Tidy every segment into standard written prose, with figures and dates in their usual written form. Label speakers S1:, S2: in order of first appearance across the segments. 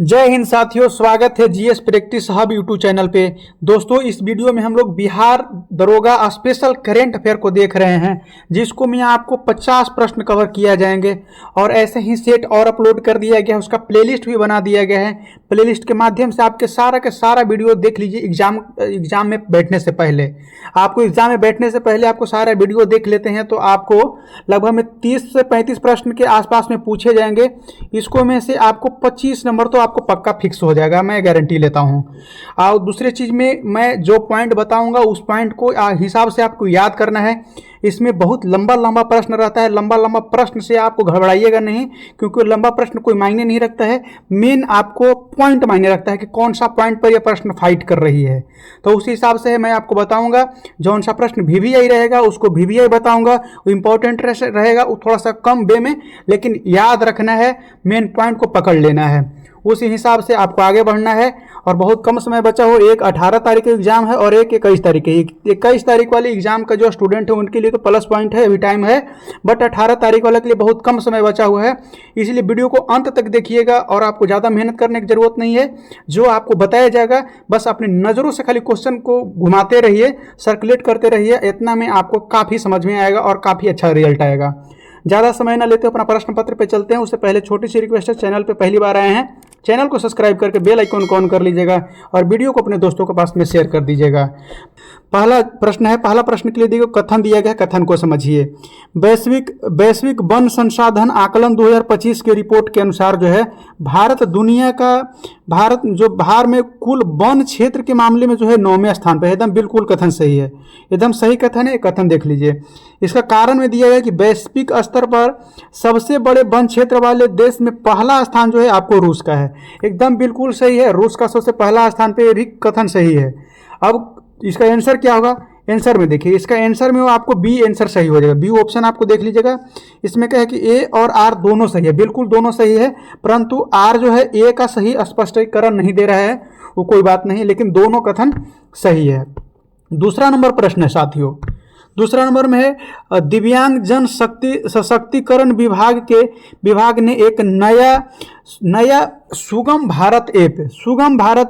S1: जय हिंद साथियों, स्वागत है GS practice hub YouTube channel पे। दोस्तों, इस वीडियो में हम लोग बिहार दरोगा स्पेशल करेंट अफेयर को देख रहे हैं, जिसको मैं आपको 50 प्रश्न कवर किया जाएंगे और ऐसे ही सेट और अपलोड कर दिया गया है। उसका प्लेलिस्ट भी बना दिया गया है। प्लेलिस्ट के माध्यम से आपके सारा के सारा वीडियो देख लीजिए। एग्जाम में बैठने से पहले आपको सारा वीडियो देख लेते हैं तो आपको लगभग में 30 से 35 प्रश्न के आसपास में पूछे जाएंगे। इसको में से आपको 25 नंबर तो आपको पक्का फिक्स हो जाएगा, मैं गारंटी लेता हूं। और दूसरी चीज में मैं जो पॉइंट बताऊंगा उस पॉइंट को हिसाब से आपको याद करना है। इसमें बहुत लंबा लंबा प्रश्न रहता है। लंबा प्रश्न से आपको घबराइएगा नहीं, क्योंकि लंबा प्रश्न कोई मायने नहीं रखता है। मेन आपको पॉइंट मायने रखता है कि कौन सा पॉइंट पर यह प्रश्न फाइट कर रही है। तो उस हिसाब से मैं आपको बताऊंगा। जौन सा प्रश्न वीवीआई रहेगा उसको वीवीआई बताऊंगा। वो इंपॉर्टेंट रहेगा, वो थोड़ा सा कम वे में, लेकिन याद रखना है, मेन पॉइंट को पकड़ लेना है। उसी हिसाब से आपको आगे बढ़ना है। और बहुत कम समय बचा हो। एक 18 तारीख का एग्जाम है और एक 21 तारीख है। 21 तारीख वाले एग्जाम का जो स्टूडेंट है उनके लिए तो प्लस पॉइंट है, अभी टाइम है। बट 18 तारीख वाले के लिए बहुत कम समय बचा हुआ है, इसलिए वीडियो को अंत तक देखिएगा। और आपको ज़्यादा मेहनत करने की जरूरत नहीं है। जो आपको बताया जाएगा बस अपनी नज़रों से खाली क्वेश्चन को घुमाते रहिए, सर्कुलेट करते रहिए। इतना में आपको काफ़ी समझ में आएगा और काफ़ी अच्छा रिजल्ट आएगा। ज़्यादा समय न लेते अपना प्रश्न पत्र पे चलते हैं। उससे पहले छोटी सी रिक्वेस्ट है, चैनल पे पहली बार आए हैं चैनल को सब्सक्राइब करके बेल आइकन को ऑन कर लीजिएगा और वीडियो को अपने दोस्तों के पास में शेयर कर दीजिएगा। पहला प्रश्न के लिए देखो, कथन दिया गया, कथन को समझिए। वैश्विक वन संसाधन आकलन 2025 के रिपोर्ट के अनुसार जो है भारत में कुल वन क्षेत्र के मामले में जो है 9वें स्थान पर है। एकदम बिल्कुल कथन सही है, एकदम सही कथन है। कथन देख लीजिए। इसका कारण में दिया गया कि वैश्विक स्तर पर सबसे बड़े वन क्षेत्र वाले देश में पहला स्थान जो है आपको रूस का है। एकदम बिल्कुल सही है, रूस का सबसे पहला स्थान पे भी कथन सही है। अब इसका आंसर क्या होगा? आंसर में देखिए, इसका आंसर में आपको बी आंसर सही हो जाएगा। बी ऑप्शन आपको देख लीजिएगा। इसमें क्या है कि ए और आर दोनों सही है, बिल्कुल दोनों सही है, परंतु आर जो है ए का सही स्पष्टीकरण नहीं दे रहा है। वो कोई बात नहीं, लेकिन दोनों कथन सही है। दूसरा नंबर प्रश्न है साथियों। दूसरा नंबर में है दिव्यांग जन सशक्तिकरण विभाग ने एक नया सुगम भारत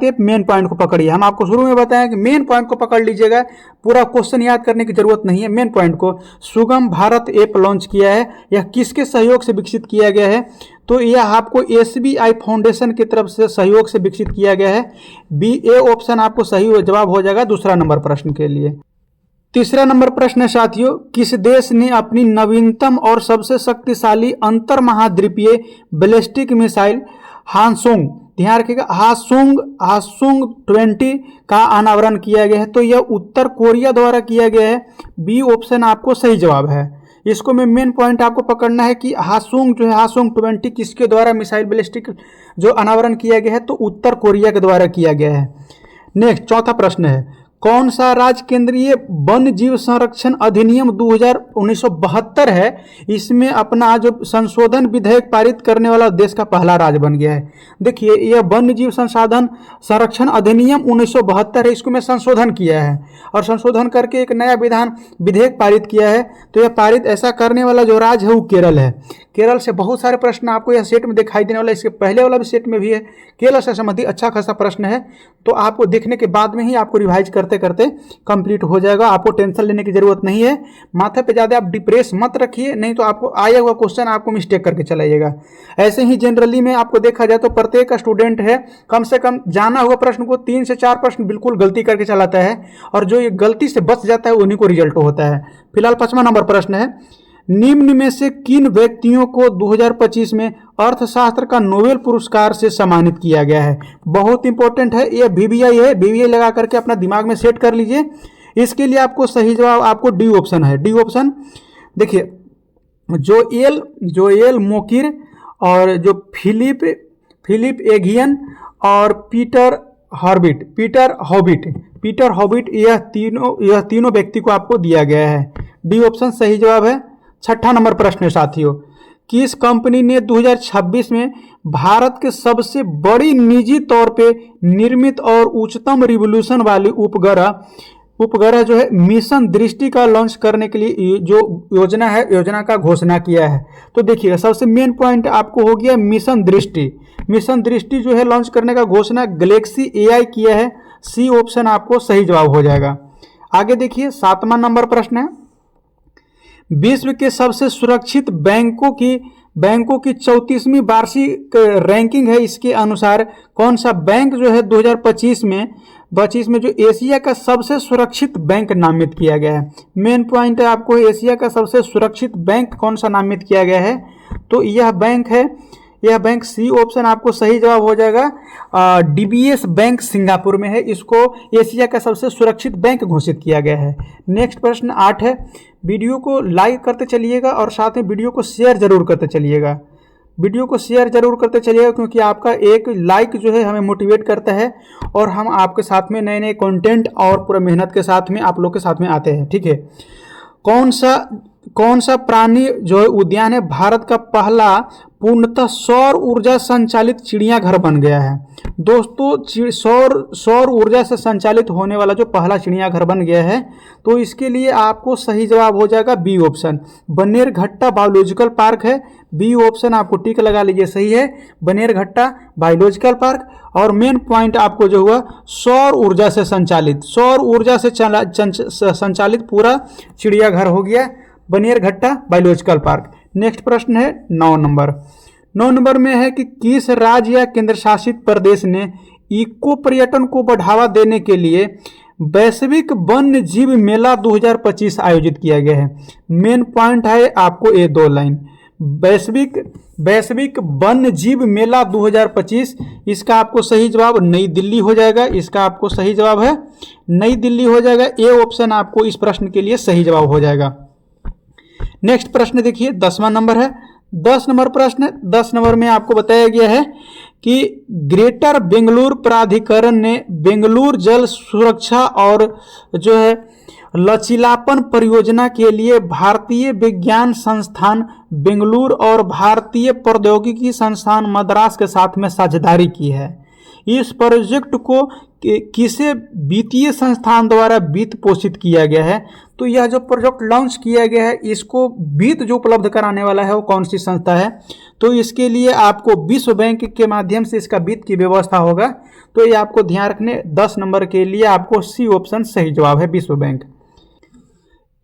S1: ऐप मेन पॉइंट को पकड़िए। हम आपको शुरू में बताएं कि मेन पॉइंट को पकड़ लीजिएगा, पूरा क्वेश्चन याद करने की जरूरत नहीं है। मेन पॉइंट को, सुगम भारत ऐप लॉन्च किया है, यह किसके सहयोग से विकसित किया गया है? तो यह आपको एसबीआई फाउंडेशन की तरफ से सहयोग से विकसित किया गया है। बी ए ऑप्शन आपको सही जवाब हो जाएगा दूसरा नंबर प्रश्न के लिए। तीसरा नंबर प्रश्न है साथियों, किस देश ने अपनी नवीनतम और सबसे शक्तिशाली अंतर महाद्वीपीय बैलिस्टिक मिसाइल हानसोंग, ध्यान रखिएगा, हासोंग 20 का अनावरण किया गया है? तो यह उत्तर कोरिया द्वारा किया गया है। बी ऑप्शन आपको सही जवाब है। इसको में मेन पॉइंट आपको पकड़ना है कि हासोंग 20 किसके द्वारा मिसाइल बैलिस्टिक जो अनावरण किया गया है? तो उत्तर कोरिया के द्वारा किया गया है। नेक्स्ट चौथा प्रश्न है, कौन सा राज्य केंद्रीय वन्य जीव संरक्षण अधिनियम 1972 है, इसमें अपना जो संशोधन विधेयक पारित करने वाला देश का पहला राज्य बन गया है? देखिए, यह वन्य जीव संसाधन संरक्षण अधिनियम 1972 है, इसको मैं संशोधन किया है और संशोधन करके एक नया विधेयक पारित किया है। तो यह पारित ऐसा करने वाला जो राज्य है वो केरल है। केरल से बहुत सारे प्रश्न आपको यह सेट में दिखाई देने वाला, इसके पहले वाला भी सेट में भी है। केरल से संबंधित अच्छा खासा प्रश्न है, तो आपको देखने के बाद में ही आपको रिवाइज करते करते कंप्लीट हो जाएगा। आपको टेंशन लेने की जरूरत नहीं है। माथे पे ज़्यादा आप डिप्रेस मत रखिए, नहीं तो आपको आया हुआ क्वेश्चन आपको मिस्टेक करके चलाइएगा। ऐसे ही जनरली में आपको देखा जाए तो प्रत्येक स्टूडेंट है कम से कम जाना हुआ प्रश्न को 3 से 4 प्रश्न बिल्कुल गलती करके चलाता है, और जो ये गलती से बच जाता है उन्हीं को रिजल्ट होता है। फिलहाल 5वां नंबर प्रश्न है, निम्न में से किन व्यक्तियों को 2025 में अर्थशास्त्र का नोबेल पुरस्कार से सम्मानित किया गया है? बहुत इंपॉर्टेंट है, यह वीवीआई है। वीवीआई लगा करके अपना दिमाग में सेट कर लीजिए। इसके लिए आपको सही जवाब आपको डी ऑप्शन है। डी ऑप्शन देखिए, जोएल मोकिर और जो फिलिप एगियन और पीटर हॉबिट, यह तीनों व्यक्ति को आपको दिया गया है। डी ऑप्शन सही जवाब है। 6ठा नंबर प्रश्न है साथियों, किस कंपनी ने 2026 में भारत के सबसे बड़ी निजी तौर पे निर्मित और उच्चतम रिवोल्यूशन वाली उपग्रह जो है मिशन दृष्टि का लॉन्च करने के लिए जो योजना है, योजना का घोषणा किया है। तो देखिएगा सबसे मेन पॉइंट आपको हो गया मिशन दृष्टि। मिशन दृष्टि जो है लॉन्च करने का घोषणा गैलेक्सी एआई किया है। सी ऑप्शन आपको सही जवाब हो जाएगा। आगे देखिए 7वां नंबर प्रश्न है, विश्व के सबसे सुरक्षित बैंकों की 34वीं वार्षिक रैंकिंग है। इसके अनुसार कौन सा बैंक जो है 2025 में जो एशिया का सबसे सुरक्षित बैंक नामित किया गया है। मेन पॉइंट है आपको एशिया का सबसे सुरक्षित बैंक कौन सा नामित किया गया है, तो यह बैंक सी ऑप्शन आपको सही जवाब हो जाएगा। डीबीएस बैंक सिंगापुर में है, इसको एशिया का सबसे सुरक्षित बैंक घोषित किया गया है। नेक्स्ट प्रश्न 8 है, वीडियो को लाइक करते चलिएगा और साथ में वीडियो को शेयर जरूर करते चलिएगा। क्योंकि आपका एक लाइक जो है हमें मोटिवेट करता है और हम आपके साथ में नए नए कंटेंट और पूरा मेहनत के साथ में आप लोग के साथ में आते हैं। ठीक है, कौन सा प्राणी जो है उद्यान है भारत का पहला पूर्णतः सौर ऊर्जा संचालित चिड़ियाघर बन गया है। दोस्तों सौर ऊर्जा से संचालित होने वाला जो पहला चिड़ियाघर बन गया है, तो इसके लिए आपको सही जवाब हो जाएगा B option, Bannerghatta biological park है। बी ऑप्शन आपको टिक लगा लीजिए, सही है, बनेरघट्टा बायोलॉजिकल पार्क। और मेन पॉइंट आपको जो हुआ सौर ऊर्जा से संचालित पूरा चिड़ियाघर हो गया बनेरघट्टा बायोलॉजिकल पार्क। नेक्स्ट प्रश्न है 9 नंबर में है कि किस राज्य या केंद्र शासित प्रदेश ने इको पर्यटन को बढ़ावा देने के लिए वैश्विक वन्य जीव मेला 2025 आयोजित किया गया है। मेन पॉइंट है आपको ये 2 लाइन, वैश्विक वन्य जीव मेला 2025, इसका आपको सही जवाब नई दिल्ली हो जाएगा। इसका आपको सही जवाब है नई दिल्ली हो जाएगा। ए ऑप्शन आपको इस प्रश्न के लिए सही जवाब हो जाएगा। नेक्स्ट प्रश्न देखिए 10वां नंबर है, 10 नंबर प्रश्न। 10 नंबर में आपको बताया गया है कि ग्रेटर बेंगलुरु प्राधिकरण ने बेंगलुरु जल सुरक्षा और जो है लचीलापन परियोजना के लिए भारतीय विज्ञान संस्थान बेंगलुरु और भारतीय प्रौद्योगिकी संस्थान मद्रास के साथ में साझेदारी की है। इस प्रोजेक्ट को किसे वित्तीय संस्थान द्वारा वित्त पोषित किया गया है, तो यह जो प्रोजेक्ट लॉन्च किया गया है इसको वित्त जो उपलब्ध कराने वाला है वो कौन सी संस्था है, तो इसके लिए आपको विश्व बैंक के माध्यम से इसका वित्त की व्यवस्था होगा। तो ये आपको ध्यान रखने 10 नंबर के लिए आपको सी ऑप्शन सही जवाब है, विश्व बैंक।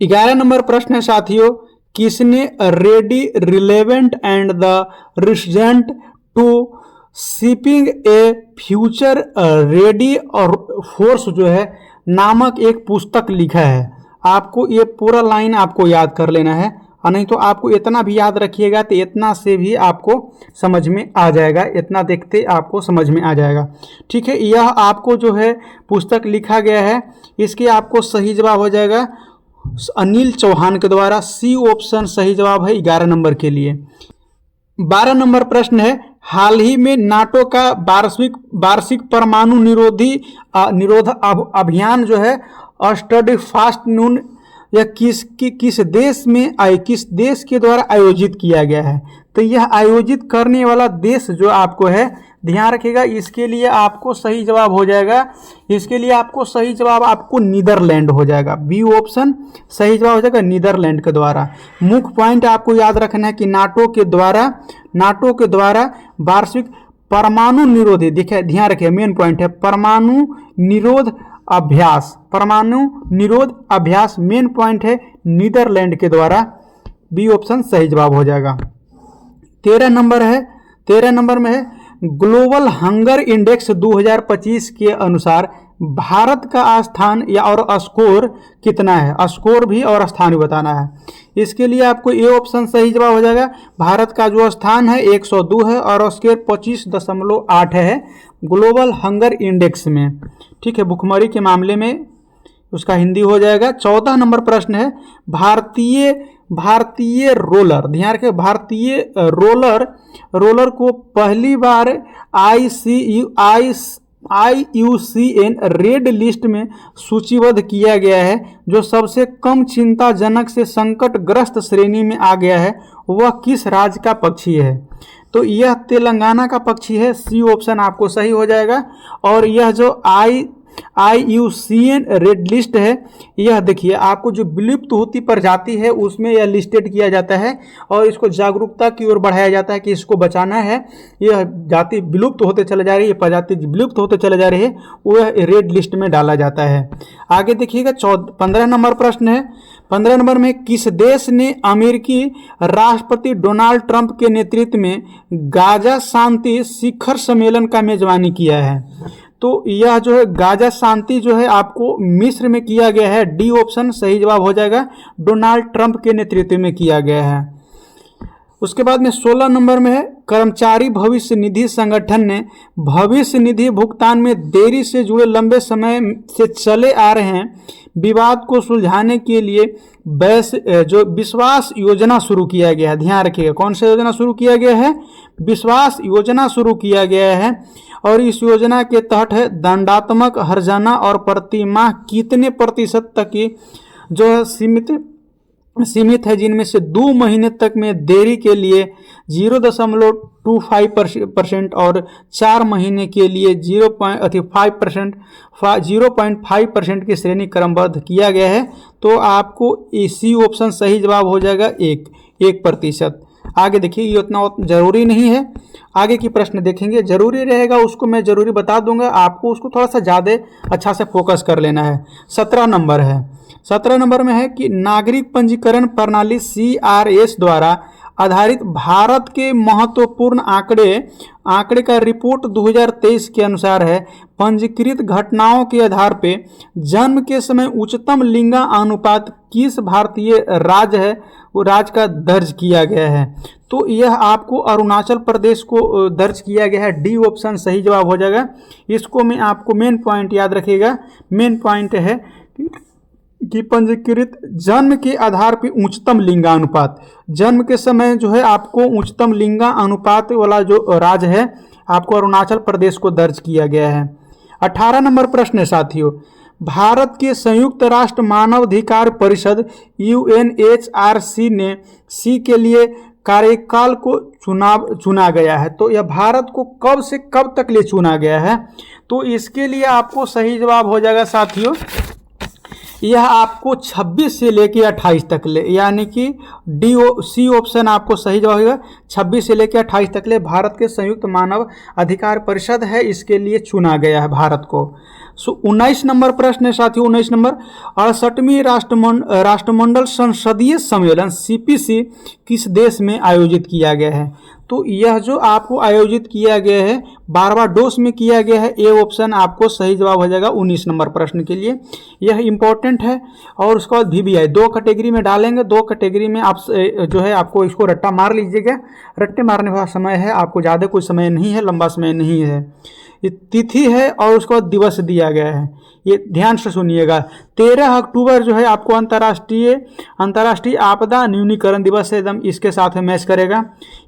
S1: 11 नंबर प्रश्न है साथियों, किसने ready relevant and the recent to shipping a future ready air force जो है नामक एक पुस्तक लिखा है। आपको ये पूरा लाइन आपको याद कर लेना है, और नहीं तो आपको इतना भी याद रखिएगा तो इतना से भी आपको समझ में आ जाएगा, इतना देखते आपको समझ में आ जाएगा। ठीक है, यह आपको जो है पुस्तक लिखा गया है, इसके आपको सही जवाब हो जाएगा अनिल चौहान के द्वारा। सी ऑप्शन सही जवाब है 11 नंबर के लिए। 12 नंबर प्रश्न है, हाल ही में नाटो का वार्षिक परमाणु निरोध अभियान जो है स्टडी फास्ट नून यह किस देश के द्वारा आयोजित किया गया है, तो यह आयोजित करने वाला देश जो आपको है ध्यान रखिएगा, इसके लिए आपको सही जवाब हो जाएगा, इसके लिए आपको सही जवाब आपको नीदरलैंड हो जाएगा। बी ऑप्शन सही जवाब हो जाएगा नीदरलैंड के द्वारा। मुख्य पॉइंट आपको याद रखना है कि नाटो के द्वारा वार्षिक परमाणु निरोधी, देखिए ध्यान रखिए मेन पॉइंट है परमाणु निरोध अभ्यास मेन पॉइंट है नीदरलैंड के द्वारा। बी ऑप्शन सही जवाब हो जाएगा। 13 नंबर में है ग्लोबल हंगर इंडेक्स 2025 के अनुसार भारत का स्थान या और स्कोर कितना है, स्कोर भी और स्थान भी बताना है। इसके लिए आपको ए ऑप्शन सही जवाब हो जाएगा। भारत का जो स्थान है 102 है और स्कोर 25.8 है ग्लोबल हंगर इंडेक्स में। ठीक है, भुखमरी के मामले में उसका हिंदी हो जाएगा। 14 नंबर प्रश्न है, भारतीय रोलर, ध्यान रखें भारतीय रोलर को पहली बार IUCN रेड लिस्ट में सूचीबद्ध किया गया है। जो सबसे कम चिंताजनक से संकटग्रस्त श्रेणी में आ गया है वह किस राज्य का पक्षी है, तो यह तेलंगाना का पक्षी है। सी ऑप्शन आपको सही हो जाएगा। और यह जो IUCN रेड लिस्ट है। यह देखिए आपको जो विलुप्त होती प्रजाति है उसमें यह लिस्टेड किया जाता है और इसको जागरूकता की ओर बढ़ाया जाता है कि इसको बचाना है। यह जाति विलुप्त होते चले जा रही है, प्रजाति विलुप्त होते चले जा रही है, वह रेड लिस्ट में डाला जाता है। आगे देखिएगा 15 नंबर प्रश्न है। 15 नंबर में किस देश ने अमेरिकी राष्ट्रपति डोनाल्ड ट्रंप के नेतृत्व में गाजा शांति शिखर सम्मेलन का मेजबानी किया है? तो यह जो है गाजा शांति जो है आपको मिस्र में किया गया है। डी ऑप्शन सही जवाब हो जाएगा, डोनाल्ड ट्रंप के नेतृत्व में किया गया है। उसके बाद में 16 नंबर में है कर्मचारी भविष्य निधि संगठन ने भविष्य निधि भुगतान में देरी से जुड़े लंबे समय से चले आ रहे हैं विवाद को सुलझाने के लिए जो विश्वास योजना शुरू किया गया है। ध्यान रखिएगा कौन सा योजना शुरू किया गया है? विश्वास योजना शुरू किया गया है और इस योजना के तहत है दंडात्मक हर्जाना और प्रति माह कितने प्रतिशत तक की जो है सीमित है, जिनमें से 2 महीने तक में देरी के लिए 0.25% और 4 महीने के लिए 0.5% की श्रेणी क्रमबद्ध किया गया है। तो आपको इसी ऑप्शन सही जवाब हो जाएगा 1%। आगे देखिए ये उतना जरूरी नहीं है, आगे की प्रश्न देखेंगे। जरूरी रहेगा उसको मैं जरूरी बता दूंगा, आपको उसको थोड़ा सा ज़्यादा अच्छा से फोकस कर लेना है। 17 नंबर है। 17 नंबर में है कि नागरिक पंजीकरण प्रणाली CRS द्वारा आधारित भारत के महत्वपूर्ण आंकड़े का रिपोर्ट 2023 के अनुसार है पंजीकृत घटनाओं के आधार पर जन्म के समय उच्चतम लिंगानुपात किस भारतीय राज्य है वो राज्य का दर्ज किया गया है? तो यह आपको अरुणाचल प्रदेश को दर्ज किया गया है। डी ऑप्शन सही जवाब हो जाएगा। इसको मैं आपको मेन पॉइंट याद रखिएगा। मेन पॉइंट है कि पंजीकृत जन्म के आधार पर उच्चतम लिंगानुपात, जन्म के समय जो है आपको उच्चतम लिंगानुपात वाला जो राज्य है आपको अरुणाचल प्रदेश को दर्ज किया गया है। 18 नंबर प्रश्न है साथियों, भारत के संयुक्त राष्ट्र मानवाधिकार परिषद UNHRC ने सी के लिए कार्यकाल को चुना गया है। तो यह भारत को कब से कब तक लिए चुना गया है? तो इसके लिए आपको सही जवाब हो जाएगा साथियों, यह आपको 26 से लेकर 28 तक ले, यानी कि सी ऑप्शन आपको सही जवाब होगा। 26 से लेकर 28 तक ले भारत के संयुक्त मानव अधिकार परिषद है, इसके लिए चुना गया है भारत को। 19 नंबर प्रश्न है साथियों। 19 नंबर 68वीं राष्ट्रमंडल संसदीय सम्मेलन CPC किस देश में आयोजित किया गया है? तो यह जो आपको आयोजित किया गया है बारबाडोस में किया गया है। ए ऑप्शन आपको सही जवाब हो जाएगा 19 नंबर प्रश्न के लिए। यह इंपॉर्टेंट है। और उसके बाद VBI 2 कैटेगरी में डालेंगे। 2 कैटेगरी में आप जो है आपको इसको रट्टा मार लीजिएगा। रट्टे मारने वाला समय है, आपको ज़्यादा कोई समय नहीं है, लंबा समय नहीं है। ये तिथि है और उसके बाद दिवस दिया गया है, ये ध्यान से सुनिएगा। 13 अक्टूबर जो है आपको अंतर्राष्ट्रीय आपदा न्यूनीकरण दिवस है, एकदम इसके साथ में मैच करेगा।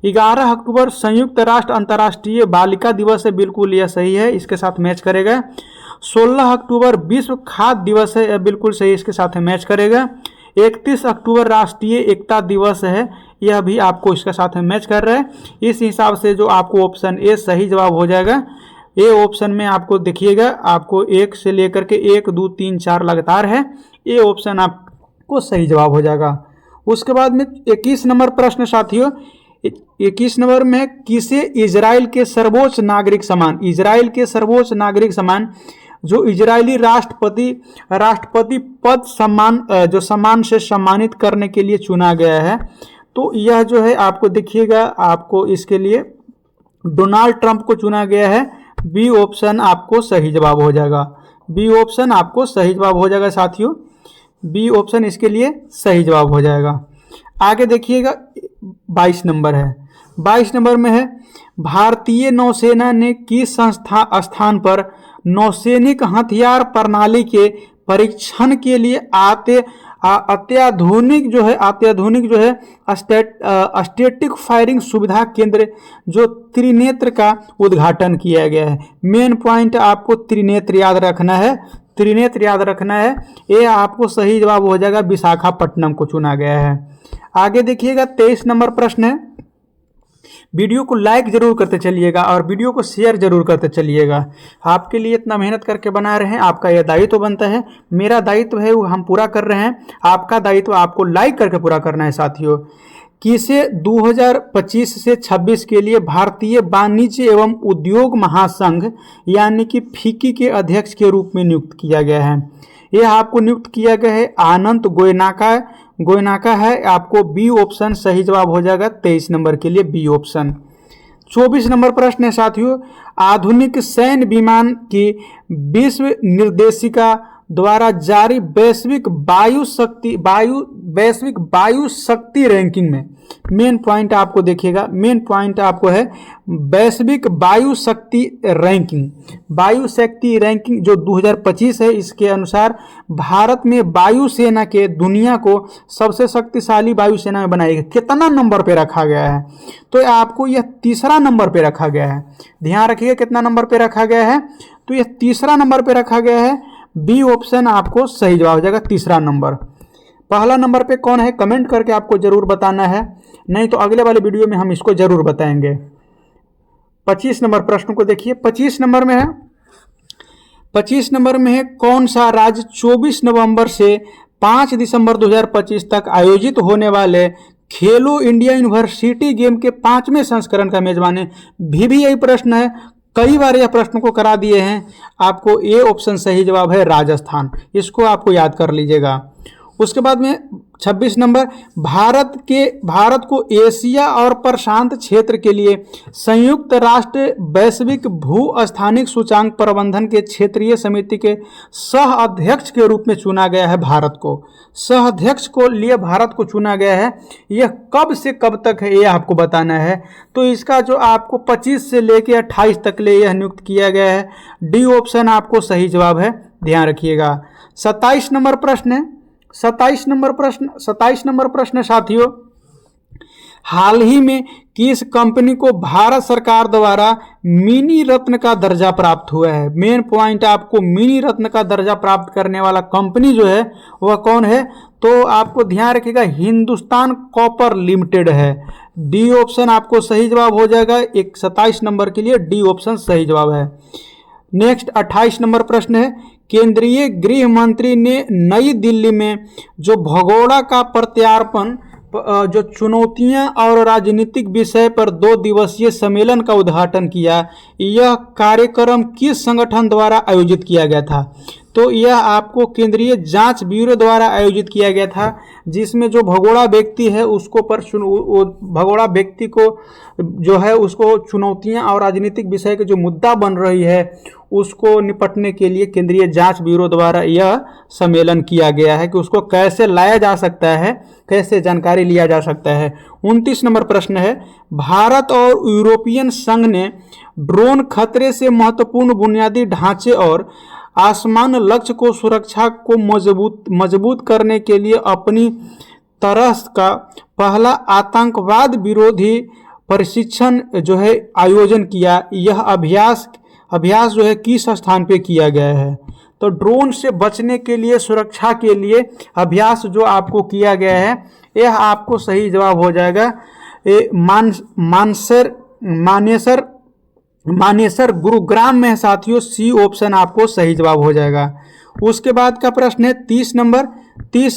S1: 11 अक्टूबर संयुक्त राष्ट्र अंतर्राष्ट्रीय बालिका दिवस है, बिल्कुल यह सही है, इसके साथ मैच करेगा। 16 अक्टूबर विश्व खाद्य दिवस है, बिल्कुल सही, इसके साथ में मैच करेगा। 31 अक्टूबर राष्ट्रीय एकता दिवस है, यह भी आपको इसके साथ में मैच कर रहा है। इस हिसाब से जो आपको ऑप्शन ए सही जवाब हो जाएगा। ए ऑप्शन में आपको देखिएगा, आपको 1 से लेकर के 1 2 3 4 लगातार है। ए ऑप्शन आपको सही जवाब हो जाएगा। उसके बाद में 21 नंबर प्रश्न साथियों। 21 नंबर में किसे इजराइल के सर्वोच्च नागरिक सम्मान जो इजरायली राष्ट्रपति पद सम्मान से सम्मानित करने के लिए चुना गया है? तो यह जो है आपको देखिएगा, आपको इसके लिए डोनाल्ड ट्रंप को चुना गया है। बी ऑप्शन आपको सही जवाब हो जाएगा। बी ऑप्शन आपको सही जवाब हो जाएगा साथियों। बी ऑप्शन इसके लिए सही जवाब हो जाएगा। आगे देखिएगा 22 नंबर है। 22 नंबर में है भारतीय नौसेना ने किस स्थान पर नौसैनिक हथियार प्रणाली के परीक्षण के लिए अत्याधुनिक जो है स्टैटिक फायरिंग सुविधा केंद्र जो त्रिनेत्र का उद्घाटन किया गया है? मेन पॉइंट आपको त्रिनेत्र याद रखना है। ये आपको सही जवाब हो जाएगा, विशाखापट्टनम को चुना गया है। आगे देखिएगा 23 नंबर प्रश्न है। वीडियो को लाइक जरूर करते चलिएगा और वीडियो को शेयर जरूर करते चलिएगा। आपके लिए इतना मेहनत करके बना रहे हैं, आपका यह दायित्व बनता है। मेरा दायित्व है वो हम पूरा कर रहे हैं, आपका दायित्व आपको लाइक करके पूरा करना है साथियों। किसे 2025 से 26 के लिए भारतीय वाणिज्य एवं उद्योग महासंघ यानी कि फिक्की के अध्यक्ष के रूप में नियुक्त किया गया है? यह आपको नियुक्त किया गया है आनंद गोयनाका है। आपको बी ऑप्शन सही जवाब हो जाएगा। 23 नंबर के लिए बी ऑप्शन। 24 नंबर प्रश्न है साथियों, आधुनिक सैन्य विमान की विश्व निर्देशिका द्वारा जारी वैश्विक वायु शक्ति रैंकिंग में मेन पॉइंट आपको देखिएगा, मेन पॉइंट आपको है वैश्विक वायु शक्ति रैंकिंग जो 2025 है। इसके अनुसार भारत में वायुसेना के दुनिया को सबसे शक्तिशाली वायुसेना में बनाएगा कितना नंबर पे रखा गया है? तो आपको यह तीसरा नंबर पे रखा गया है। ध्यान रखिएगा कितना नंबर पे रखा गया है, तो यह तीसरा नंबर पे रखा गया है। बी ऑप्शन आपको सही जवाब हो जाएगा, तीसरा नंबर। पहला नंबर पे कौन है कमेंट करके आपको जरूर बताना है, नहीं तो अगले वाले वीडियो में हम इसको जरूर बताएंगे। 25 नंबर प्रश्न को देखिए। 25 नंबर में है कौन सा राज्य 24 नवंबर से 5 दिसंबर 2025 तक आयोजित होने वाले खेलो इंडिया यूनिवर्सिटी गेम के 5वें संस्करण का मेजबान है? भी यही प्रश्न है, कई बार यह प्रश्न को करा दिए हैं। आपको ए ऑप्शन सही जवाब है, राजस्थान। इसको आपको याद कर लीजिएगा। उसके बाद में 26 नंबर, भारत को एशिया और प्रशांत क्षेत्र के लिए संयुक्त राष्ट्र वैश्विक भू स्थानिक सूचांक प्रबंधन के क्षेत्रीय समिति के सह अध्यक्ष के रूप में चुना गया है। भारत को सह अध्यक्ष को लिए भारत को चुना गया है। यह कब से कब तक है ये आपको बताना है। तो इसका जो आपको 25 से लेकर 28 तक ले यह नियुक्त किया गया है। डी ऑप्शन आपको सही जवाब है, ध्यान रखिएगा। 27 नंबर प्रश्न है। 27 नंबर प्रश्न साथियों, हाल ही में किस कंपनी को भारत सरकार द्वारा मिनी रत्न का दर्जा प्राप्त हुआ है? मेन पॉइंट आपको मिनी रत्न का दर्जा प्राप्त करने वाला कंपनी जो है वह कौन है? तो आपको ध्यान रखिएगा, हिंदुस्तान कॉपर लिमिटेड है। डी ऑप्शन आपको सही जवाब हो जाएगा। 27 नंबर के लिए डी ऑप्शन सही जवाब है। नेक्स्ट 28 नंबर प्रश्न है, केंद्रीय गृह मंत्री ने नई दिल्ली में जो भगोड़ा का प्रत्यार्पण जो चुनौतियां और राजनीतिक विषय पर 2 दिवसीय सम्मेलन का उद्घाटन किया, यह कार्यक्रम किस संगठन द्वारा आयोजित किया गया था? तो यह आपको केंद्रीय जांच ब्यूरो द्वारा आयोजित किया गया था, जिसमें जो भगोड़ा व्यक्ति है उसको भगोड़ा व्यक्ति को जो है उसको चुनौतियां और राजनीतिक विषय के जो मुद्दा बन रही है उसको निपटने के लिए केंद्रीय जांच ब्यूरो द्वारा यह सम्मेलन किया गया है कि उसको कैसे लाया जा सकता है, कैसे जानकारी लिया जा सकता है। 29 नंबर प्रश्न है, भारत और यूरोपियन संघ ने ड्रोन खतरे से महत्वपूर्ण बुनियादी ढांचे और आसमान लक्ष्य को सुरक्षा को मजबूत करने के लिए अपनी तरह का पहला आतंकवाद विरोधी प्रशिक्षण जो है आयोजन किया। यह अभ्यास जो है किस स्थान पे किया गया है? तो ड्रोन से बचने के लिए, सुरक्षा के लिए अभ्यास जो आपको किया गया है, यह आपको सही जवाब हो जाएगा। मानेसर गुरुग्राम में साथियों, सी ऑप्शन आपको सही जवाब हो जाएगा। उसके बाद का प्रश्न है 30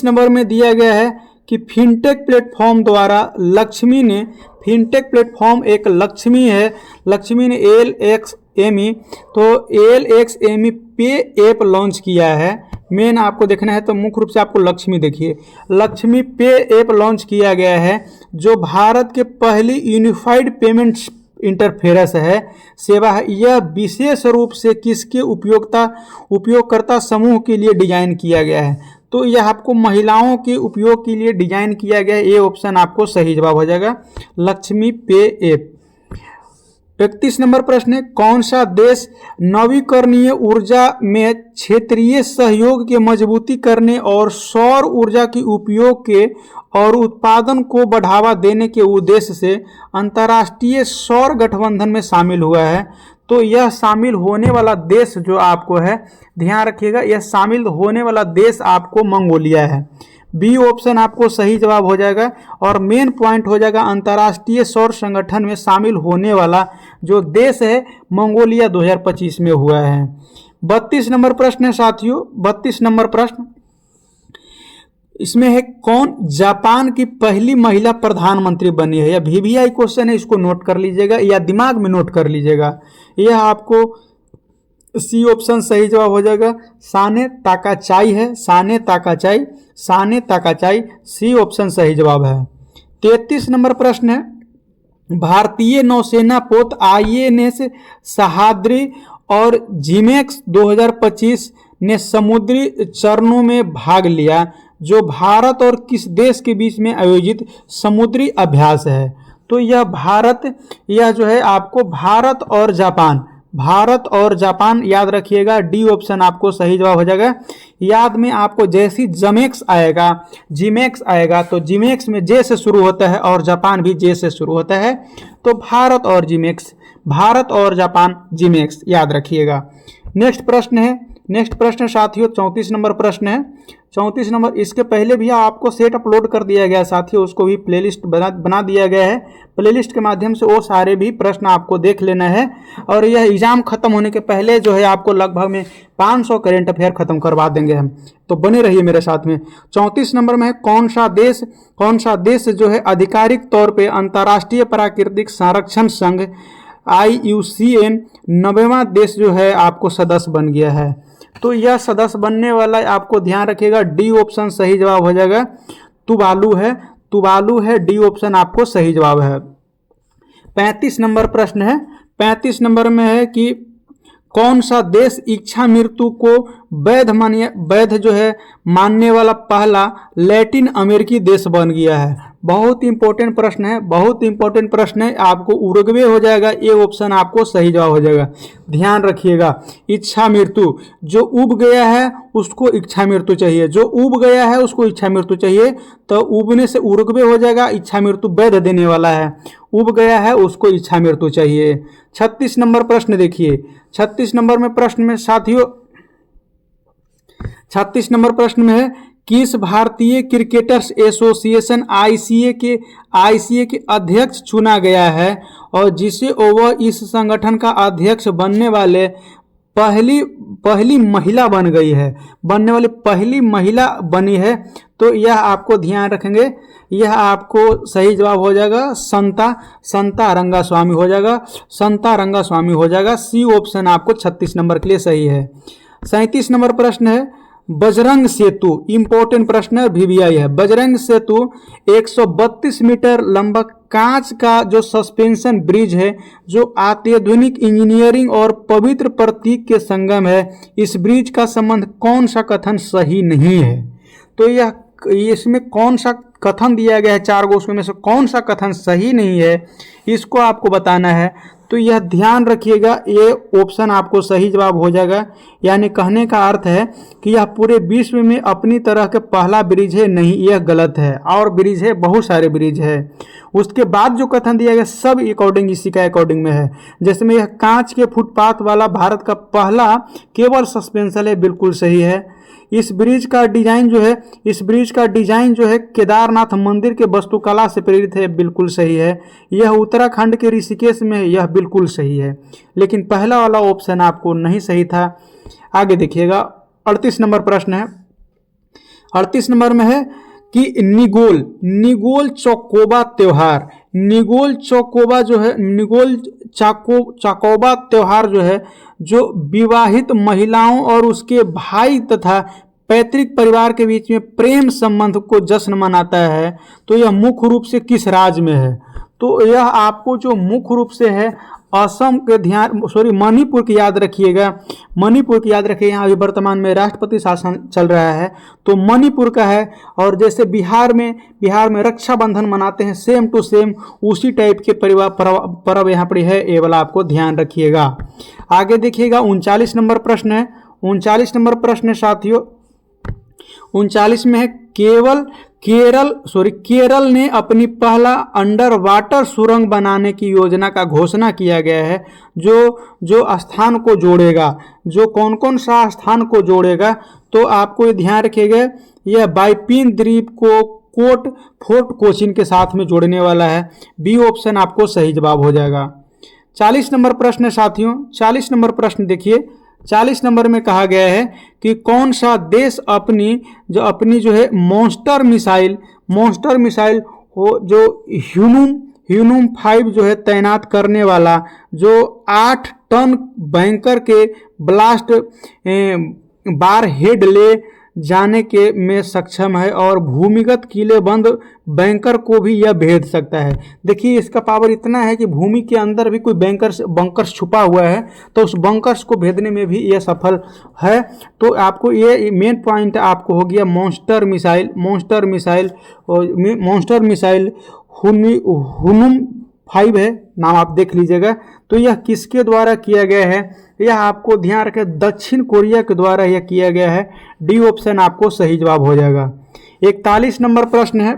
S1: नंबर में दिया गया है कि फिनटेक प्लेटफॉर्म द्वारा लक्ष्मी ने, फिनटेक प्लेटफॉर्म एक लक्ष्मी है, लक्ष्मी ने LXME तो LXME पे ऐप लॉन्च किया है। मेन आपको देखना है तो मुख्य रूप से आपको लक्ष्मी देखिए, लक्ष्मी पे ऐप लॉन्च किया गया है जो भारत के पहली यूनिफाइड पेमेंट्स इंटरफेरेंस है सेवा है। यह विशेष रूप से किसके उपयोगकर्ता समूह के लिए डिजाइन किया गया है? तो यह आपको महिलाओं के उपयोग के लिए डिजाइन किया गया है। ये ऑप्शन आपको सही जवाब हो जाएगा, लक्ष्मी पे ऐप। 31 नंबर प्रश्न है, कौन सा देश नवीकरणीय ऊर्जा में क्षेत्रीय सहयोग के मजबूती करने और सौर ऊर्जा के उपयोग के और उत्पादन को बढ़ावा देने के उद्देश्य से अंतर्राष्ट्रीय सौर गठबंधन में शामिल हुआ है? तो यह शामिल होने वाला देश जो आपको है, ध्यान रखिएगा, यह शामिल होने वाला देश आपको मंगोलिया है। बी ऑप्शन आपको सही जवाब हो जाएगा। और मेन पॉइंट हो जाएगा अंतर्राष्ट्रीय सौर संगठन में शामिल होने वाला जो देश है मंगोलिया 2025 में हुआ है। 32 नंबर प्रश्न है साथियों, 32 नंबर प्रश्न इसमें है कौन जापान की पहली महिला प्रधानमंत्री बनी है। यह वीवीआई क्वेश्चन है, इसको नोट कर लीजिएगा या दिमाग में नोट कर लीजिएगा। यह आपको सी ऑप्शन सही जवाब हो जाएगा। साने ताकाचाई है, साने ताकाचाई, साने ताकाचाई, सी ऑप्शन सही जवाब है। 33 नंबर प्रश्न है भारतीय नौसेना पोत आईएनएस सह्याद्री और जिमेक्स 2025 ने समुद्री चरणों में भाग लिया जो भारत और किस देश के बीच में आयोजित समुद्री अभ्यास है। तो यह जो है आपको भारत और जापान, भारत और जापान याद रखिएगा। डी ऑप्शन आपको सही जवाब हो जाएगा। याद में आपको जैसी जमेक्स आएगा, जिमेक्स आएगा तो जिमेक्स में जे से शुरू होता है और जापान भी जे से शुरू होता है, तो भारत और जिमेक्स, भारत और जापान जिमेक्स याद रखिएगा। नेक्स्ट प्रश्न साथियों 34 नंबर प्रश्न है। 34 नंबर, इसके पहले भी आपको सेट अपलोड कर दिया गया साथियों, उसको भी प्लेलिस्ट बना दिया गया है। प्लेलिस्ट के माध्यम से वो सारे भी प्रश्न आपको देख लेना है। और यह एग्जाम खत्म होने के पहले जो है आपको लगभग में 500 करेंट अफेयर खत्म करवा देंगे हम, तो बने रहिए मेरे साथ में। 34 नंबर में है कौन सा देश जो है आधिकारिक तौर पर अंतर्राष्ट्रीय प्राकृतिक संरक्षण संघ IUCN 90वां देश जो है आपको सदस्य बन गया है। तो यह सदस्य बनने वाला आपको ध्यान रखिएगा, डी ऑप्शन सही जवाब हो जाएगा। तुवालू है, डी ऑप्शन आपको सही जवाब है। 35 नंबर प्रश्न है। 35 नंबर में है कि कौन सा देश इच्छा मृत्यु को वैध जो है मानने वाला पहला लैटिन अमेरिकी देश बन गया है। बहुत इंपॉर्टेंट प्रश्न है, बहुत इंपॉर्टेंट प्रश्न है। आपको उरुग्वे हो जाएगा, ये ऑप्शन आपको सही जवाब हो जाएगा। ध्यान रखिएगा, इच्छा मृत्यु, जो उब गया है उसको इच्छा मृत्यु चाहिए, जो उब गया है उसको इच्छा मृत्यु चाहिए, तो उबने से उरुग्वे हो जाएगा। इच्छा मृत्यु वैध देने वाला है, उब गया है उसको इच्छा मृत्यु चाहिए। 36 नंबर प्रश्न देखिए। 36 नंबर में प्रश्न में साथियों 36 नंबर प्रश्न में है किस भारतीय क्रिकेटर्स एसोसिएशन आईसीए के अध्यक्ष चुना गया है और जिसे वह इस संगठन का अध्यक्ष बनने वाले पहली महिला बन गई है, बनने वाली पहली महिला बनी है। तो यह आपको ध्यान रखेंगे, यह आपको सही जवाब हो जाएगा संता रंगास्वामी हो जाएगा, संता रंगास्वामी हो जाएगा। सी ऑप्शन आपको 36 नंबर के लिए सही है। 37 नंबर प्रश्न है बजरंग सेतु, इंपॉर्टेंट प्रश्न है, वीवीआई है। बजरंग सेतु 132 मीटर लंबा कांच का जो सस्पेंशन ब्रिज है जो अत्याधुनिक इंजीनियरिंग और पवित्र प्रतीक के संगम है। इस ब्रिज का संबंध कौन सा कथन सही नहीं है। तो यह इसमें कौन सा कथन दिया गया है, 4 गो उसमें से कौन सा कथन सही नहीं है इसको आपको बताना है। तो यह ध्यान रखिएगा, ये ऑप्शन आपको सही जवाब हो जाएगा। यानी कहने का अर्थ है कि यह पूरे विश्व में अपनी तरह के पहला ब्रिज है, नहीं, यह गलत है। और ब्रिज है, बहुत सारे ब्रिज है। उसके बाद जो कथन दिया गया सब अकॉर्डिंग इसी का अकॉर्डिंग में है। जैसे में यह कांच के फुटपाथ वाला भारत का पहला केबल सस्पेंशन है, बिल्कुल सही है। इस ब्रिज का डिजाइन जो है केदारनाथ मंदिर के वास्तुकला से प्रेरित है, बिल्कुल सही है। यह उत्तराखंड के ऋषिकेश में है, यह बिल्कुल सही है। लेकिन पहला वाला ऑप्शन आपको नहीं सही था। आगे देखिएगा 38 नंबर प्रश्न है। 38 नंबर में है कि निगोल चौकोबा त्योहार, निगोल चाकोबा त्योहार जो है जो विवाहित महिलाओं और उसके भाई तथा पैतृक परिवार के बीच में प्रेम संबंध को जश्न मनाता है। तो यह मुख्य रूप से किस राज्य में है। तो यह आपको जो मुख्य रूप से है असम के मणिपुर की याद रखिएगा, मणिपुर की याद रखिए। यहाँ अभी वर्तमान में राष्ट्रपति शासन चल रहा है तो मणिपुर का है। और जैसे बिहार में रक्षाबंधन मनाते हैं, सेम टू सेम उसी टाइप के पर्व यहाँ पर है, ये वाला आपको ध्यान रखिएगा। आगे देखिएगा 39 नंबर प्रश्न है। 39 नंबर प्रश्न साथियों 39 में है केरल ने अपनी पहला अंडर वाटर सुरंग बनाने की योजना का घोषणा किया गया है, जो स्थान को जोड़ेगा, जो कौन कौन सा स्थान को जोड़ेगा, तो आपको ये ध्यान रखिएगा, यह बाइपिन द्वीप को फोर्ट कोचिन के साथ में जोड़ने वाला है। बी ऑप्शन आपको सही जवाब हो जाएगा। 40 नंबर प्रश्न है साथियों। 40 नंबर प्रश्न देखिए। 40 नंबर में कहा गया है कि कौन सा देश अपनी जो है मॉन्स्टर मिसाइल हो, जो ह्यूनुम 5 जो है तैनात करने वाला, जो 8 टन बैंकर के ब्लास्ट बार हेड ले जाने के में सक्षम है और भूमिगत किलेबंद बैंकर को भी यह भेद सकता है। देखिए इसका पावर इतना है कि भूमि के अंदर भी कोई बंकर्स छुपा हुआ है, तो उस बंकर्स को भेदने में भी यह सफल है। तो आपको ये मेन पॉइंट आपको हो गया मॉन्स्टर मिसाइल हुनुम 5 है, नाम आप देख लीजिएगा। तो यह किसके द्वारा किया गया है, यह आपको ध्यान रखें दक्षिण कोरिया के द्वारा यह किया गया है। डी ऑप्शन आपको सही जवाब हो जाएगा। 41 नंबर प्रश्न है,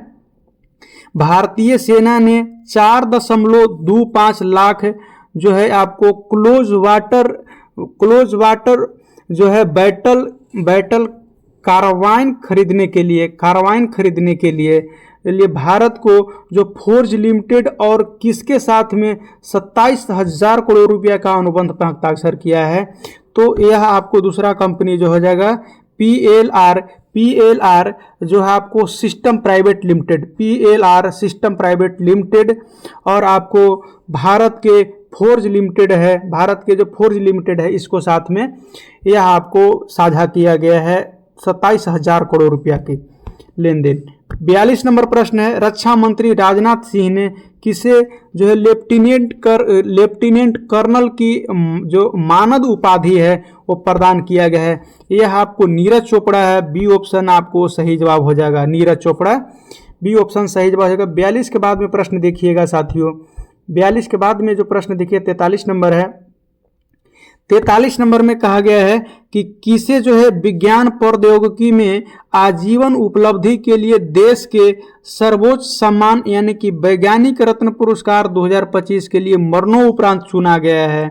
S1: भारतीय सेना ने 4.25 लाख जो है आपको क्लोज वाटर जो है बैटल कारवाइन खरीदने के लिए भारत को जो फोर्ज लिमिटेड और किसके साथ में 27,000 करोड़ रुपया का अनुबंध पर हस्ताक्षर किया है, तो यह आपको दूसरा कंपनी जो हो जाएगा PLR जो है आपको सिस्टम प्राइवेट लिमिटेड, और आपको भारत के फोर्ज लिमिटेड है, इसको साथ में यह आपको साझा किया गया है 27,000 करोड़ रुपया के लेन देन। 42 नंबर प्रश्न है, रक्षा मंत्री राजनाथ सिंह ने किसे जो है लेफ्टिनेंट कर्नल की जो मानद उपाधि है वो प्रदान किया गया है, यह आपको नीरज चोपड़ा है। बी ऑप्शन आपको सही जवाब हो जाएगा, नीरज चोपड़ा, बी ऑप्शन सही जवाब हो जाएगा। 42 के बाद में प्रश्न देखिएगा साथियों। 42 के बाद में जो प्रश्न देखिए 43 नंबर है। 43 नंबर में कहा गया है कि किसे जो है विज्ञान प्रौद्योगिकी में आजीवन उपलब्धि के लिए देश के सर्वोच्च सम्मान यानी कि वैज्ञानिक रत्न पुरस्कार 2025 के लिए मरणोपरांत चुना गया है।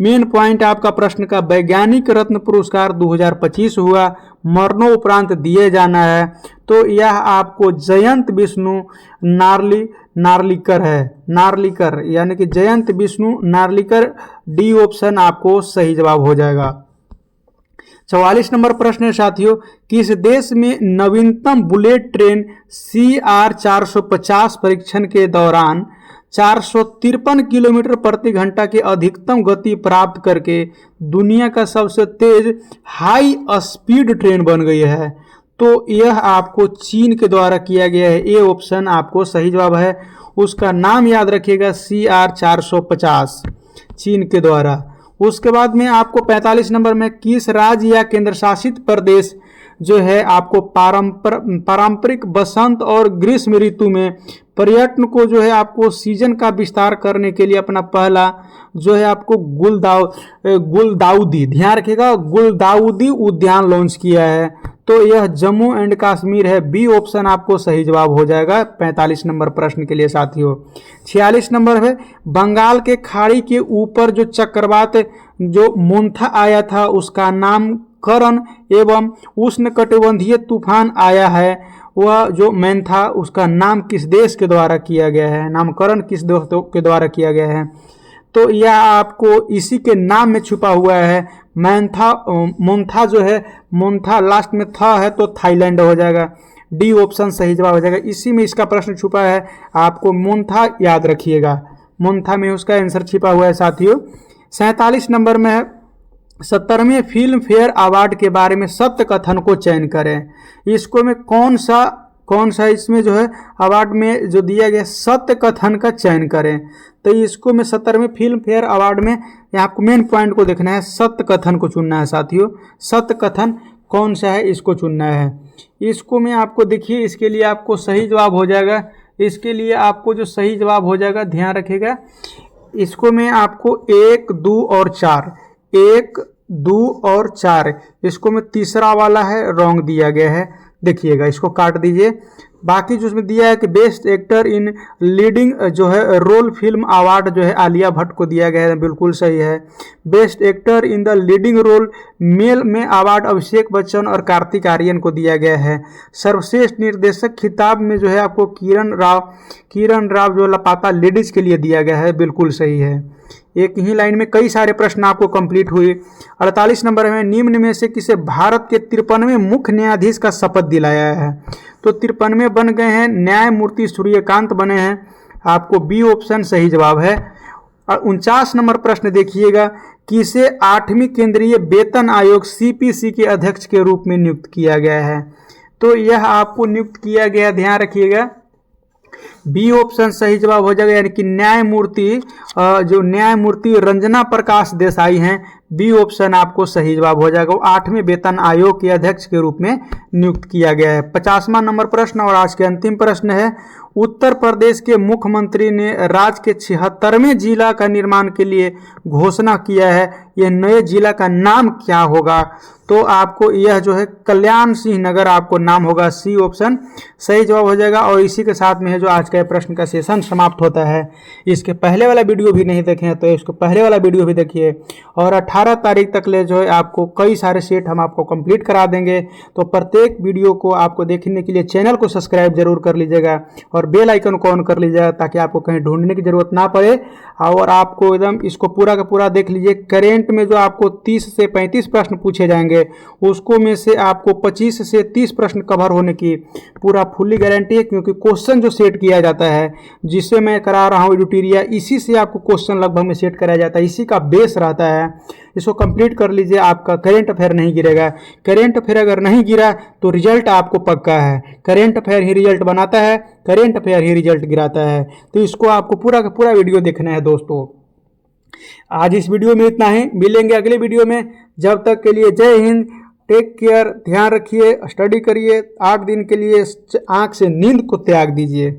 S1: मेन पॉइंट आपका प्रश्न का वैज्ञानिक रत्न पुरस्कार 2025 हुआ, मरणोपरांत दिए जाना है, तो यह आपको जयंत विष्णु नार्लिकर है, यानी कि जयंत विष्णु नार्लिकर। डी ऑप्शन आपको सही जवाब हो जाएगा। 44 नंबर प्रश्न है साथियों, किस देश में नवीनतम बुलेट ट्रेन CR 450 परीक्षण के दौरान 453 किलोमीटर प्रति घंटा की अधिकतम गति प्राप्त करके दुनिया का सबसे तेज हाई स्पीड ट्रेन बन गई है, तो यह आपको चीन के द्वारा किया गया है। ए ऑप्शन आपको सही जवाब है। उसका नाम याद रखिएगा, CR 450, चीन के द्वारा। उसके बाद में आपको 45 नंबर में किस राज्य या केंद्र शासित प्रदेश जो है आपको पारंपरिक बसंत और ग्रीष्म ऋतु में पर्यटन को जो है आपको सीजन का विस्तार करने के लिए अपना पहला जो है आपको गुलदाउदी, ध्यान रखिएगा, गुलदाउदी उद्यान लॉन्च किया है, तो यह जम्मू एंड कश्मीर है। बी ऑप्शन आपको सही जवाब हो जाएगा 45 नंबर प्रश्न के लिए साथियों। 46 नंबर है, बंगाल के खाड़ी के ऊपर जो चक्रवात जो मोन्था आया था उसका नामकरण एवं उष्णकटिबंधीय तूफान आया है, वह जो मैंथा, उसका नाम किस देश के द्वारा किया गया है, नामकरण किस देश के द्वारा किया गया है, तो यह आपको इसी के नाम में छुपा हुआ है। मोन्था जो है, मोन्था लास्ट में था है तो थाईलैंड हो जाएगा। डी ऑप्शन सही जवाब हो जाएगा। इसी में इसका प्रश्न छुपा है, आपको मोन्था याद रखिएगा, मोन्था में उसका आंसर छिपा हुआ है साथियों। 47 नंबर में है, 70वें फिल्म फेयर अवार्ड के बारे में सत्य कथन को चयन करें। इसको में कौन सा इसमें जो है अवार्ड में जो दिया गया सत्य कथन का चयन करें, तो इसको में 70वें फिल्म फेयर अवार्ड में आपको मेन पॉइंट को देखना है, सत्य कथन को चुनना है साथियों। सत्य कथन कौन सा है इसको चुनना है। इसको में आपको देखिए, इसके लिए आपको सही जवाब हो जाएगा, इसके लिए आपको जो सही जवाब हो जाएगा ध्यान रखिएगा, इसको में आपको 1, 2 और 4, 1, 2 और 4, इसको में तीसरा वाला है रॉन्ग दिया गया है, देखिएगा इसको काट दीजिए। बाकी जो उसमें दिया है कि बेस्ट एक्टर इन लीडिंग जो है रोल फिल्म अवार्ड जो है आलिया भट्ट को दिया गया है, बिल्कुल सही है। Best actor in the leading role male में अवार्ड अभिषेक बच्चन और कार्तिक आर्यन को दिया गया है। सर्वश्रेष्ठ निर्देशक खिताब में जो है आपको किरण राव जो लापता लेडीज के लिए दिया गया है, बिल्कुल सही है। एक ही लाइन में कई सारे प्रश्न आपको कंप्लीट हुए। 48 नंबर में निम्न में से किसे भारत के 53वें मुख्य न्यायाधीश का शपथ दिलाया है? तो 53 बन गए हैं, न्यायमूर्ति सूर्यकांत बने हैं, आपको बी ऑप्शन सही जवाब है। और 49 नंबर प्रश्न देखिएगा, किसे 8वीं केंद्रीय वेतन आयोग सीपीसी के अध्यक्ष के रूप में नियुक्त किया गया है? तो यह आपको नियुक्त किया गया, ध्यान रखिएगा, बी ऑप्शन सही जवाब हो जाएगा, यानी कि न्यायमूर्ति रंजना प्रकाश देसाई हैं, बी ऑप्शन आपको सही जवाब हो जाएगा। 8वें वेतन आयोग के अध्यक्ष के रूप में नियुक्त किया गया है। 50वां नंबर प्रश्न और आज के अंतिम प्रश्न है, उत्तर प्रदेश के मुख्यमंत्री ने राज्य के 76वें जिला का निर्माण के लिए घोषणा किया है, यह नए जिला का नाम क्या होगा? तो आपको यह जो है कल्याण सिंह नगर आपको नाम होगा, सी ऑप्शन सही जवाब हो जाएगा। और इसी के साथ में है जो आज का प्रश्न का सेशन समाप्त होता है। इसके पहले वाला वीडियो भी नहीं देखे हैं तो इसको पहले वाला वीडियो भी देखिए। और 18 तारीख तक ले जो है आपको कई सारे सेट हम आपको कंप्लीट करा देंगे। तो प्रत्येक वीडियो को आपको देखने के लिए चैनल को सब्सक्राइब जरूर कर लीजिएगा और बेल आइकन को ऑन कर लीजिएगा, ताकि आपको कहीं ढूंढने की जरूरत ना पड़े। और आपको एकदम इसको पूरा का पूरा देख लीजिए। करेंट में जो आपको 30 से 35 प्रश्न पूछे जाएंगे, उसको में से आपको 25 से 30 प्रश्न कवर होने की पूरा फुल्ली गारंटी है, क्योंकि क्वेश्चन जो सेट किया जाता है, जिससे मैं करा रहा हूँ एडिटोरिया, इसी से आपको क्वेश्चन लगभग में सेट कराया जाता है, इसी का बेस रहता है। इसको कंप्लीट कर लीजिए, आपका करेंट अफेयर नहीं गिरेगा। करेंट अफेयर अगर नहीं गिरा तो रिजल्ट आपको पक्का है। करेंट अफेयर ही रिजल्ट बनाता है, करेंट अफेयर ही रिजल्ट गिराता है। तो इसको आपको पूरा का पूरा वीडियो देखना है दोस्तों। आज इस वीडियो में इतना ही, मिलेंगे अगले वीडियो में। जब तक के लिए जय हिंद, टेक केयर, ध्यान रखिए, स्टडी करिए। 8 दिन के लिए आंख से नींद को त्याग दीजिए।